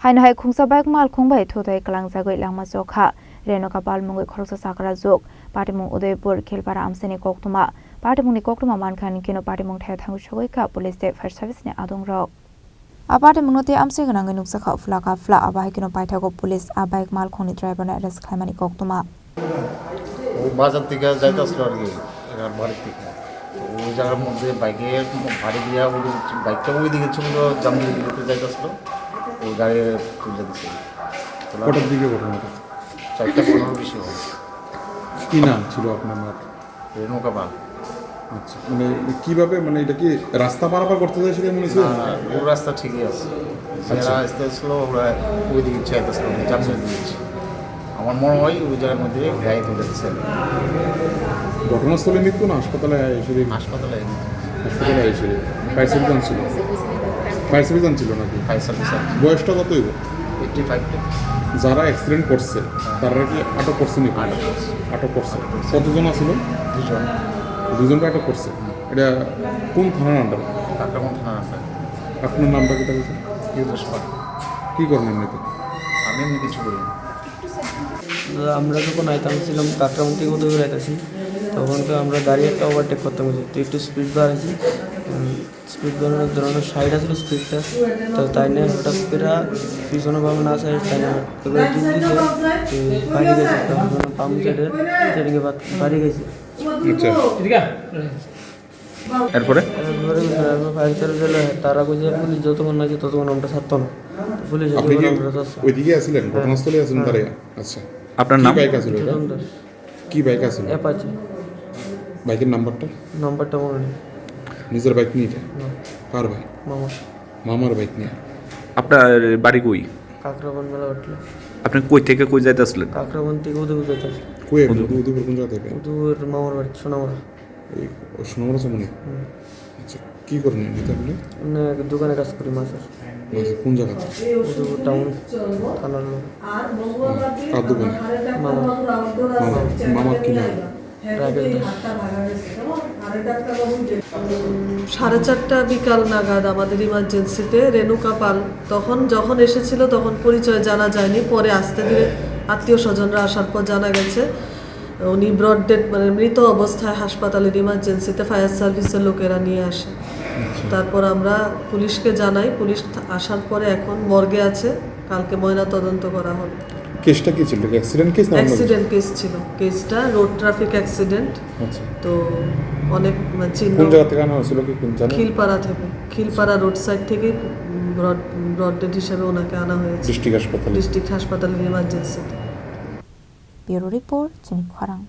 Hain Khungsa Malkhung bai Thuthawi Kwlangjagwi Langma Chokha Renuka Mungwi Khoroksa Chakrajwk Patimung Udaipur Khilpara Amchaini Koktwma Patimung Koktwma Mankha Hunkheno Patimung Thaio Thangwi Sagwikha Police Fire Serviceni Adongrok Patimung note Amchaini Ganang Nuksa Flaka Fla Hain bai Thuthawi Police bai Malkhung driver arrest Khaimani Koktwma বাজার থেকে যাইতেছিল আর কি বাড়ির থেকে ওই জায়গার মধ্যে বাইকের ভারী দিয়া বাইকটা ওই দিকে ছিল জামদির দিকে যাইতেছিল ওই গাড়ি তুলে দিচ্ছে কটার দিকে ঘটনাটা 4:15 বেশি হবে কি নাম ছিল আপনার নাম রেনুকা বা আচ্ছা মানে কিভাবে মানে এটা কি রাস্তা পারাপার করতে যাচ্ছিল মনে হচ্ছে ওই রাস্তা ঠিকই আছে যারা আসতেছিল ওরা ওই দিকে যাইতেছিল জামদির দিকে আমার মনে হয় ওই জায়গার মধ্যে গাড়ি তুলে দিচ্ছে ঘটনাস্থলে মৃত্যু না হাসপাতালে এসে হাসপাতালে এসে ফায়ার সার্ভিস ছিল নাকি ফায়ার সার্ভিস বয়সটা কত হইব 85 যারা অ্যাক্সিডেন্ট করছে তারা কি আটক করছে নাকি আটক করছে কতজন আছিল দুজনকে আটক করছে এটা কোন থানার আন্ডার কাকরাবন থানার আন্ডার আপনার নামটা কি বলছে কি করেন এমনিতে আমি এমনি কিছু করি আমরা যখন আইতাম কাকরাবন থেকে উদয়পুর আইতাছি তখন তো আমরা গাড়ি একটা ওভারটেক করতাম তো একটু স্পিড বাড়াইছি স্পিড বাড়ানোর ধরনের সাইডটা ছিল স্পিডটা তো তাই নিয়ে হঠাৎ করে পিছনে ভাবে না চাই তাই না বাড়ি গেছে পাম্প সাইডে ট্রেনিংয়ে বাড়ি গেছে এরপরে ফায়ার সার্ভিস এলে তারা কইছে পুলিশ যতক্ষণ নাকি ততক্ষণ আমরা ছাড়তাম না পুলিশ ওইদিকে আসছিলেন ঘটনাস্থলে আছেন তারা আচ্ছা আপনার নাম বাইক আছিল কি বাইক আছিল অ্যাপাচি বাইকের নাম্বারটা মনে নেই নিজের বাইক নিয়ে কার ভাই মামার বাইক নিয়ে আপনার বাড়ি কই কাকরাবন মেলা উঠলো আপনি কই থেকে কই যাইতে আসলেন কাকরাবন থেকে উদয়পুর যেতে আসলে কই উদয়পুর কোন জায়গা থেকে উদয়পুর মামার বাড়ি সোনামরা এই সোনামরা সামনে আচ্ছা কি করেন এমনিতে আপনি দোকানে কাজ করি মাছের কোন জায়গা উদয়পুর টাউন থানার লোক কার দোকানে মামার কি নাম 4:30 বিকাল নাগাদ আমাদের ইমার্জেন্সিতে রেনুকা পাল যখন এসেছিল তখন পরিচয় জানা যায়নি পরে আস্তে ধীরে আত্মীয় স্বজনরা আসার পর জানা গেছে উনি ব্রড ডেড মানে মৃত অবস্থায় হাসপাতালের ইমার্জেন্সিতে ফায়ার সার্ভিসের লোকেরা নিয়ে আসে তারপর আমরা পুলিশকে জানাই পুলিশ আসার পরে এখন মর্গে আছে কালকে ময়না তদন্ত করা হবে কেসটা কি ছিল অ্যাক্সিডেন্ট কেস না অ্যাক্সিডেন্ট কেস ছিল কেসটা রোড ট্রাফিক অ্যাক্সিডেন্ট আচ্ছা তো অনেক চিহ্ন কোন জায়গা থেকে আনা হয়েছিল কি কোন জায়গা খিলপাড়া রোড সাইড থেকে ব্রড ডেড হিসেবে ওনাকে আনা হয়েছে ডিস্ট্রিক্ট হাসপাতালের ইমার্জেন্সিতে ব্যুরো রিপোর্ট চিনি খরাং।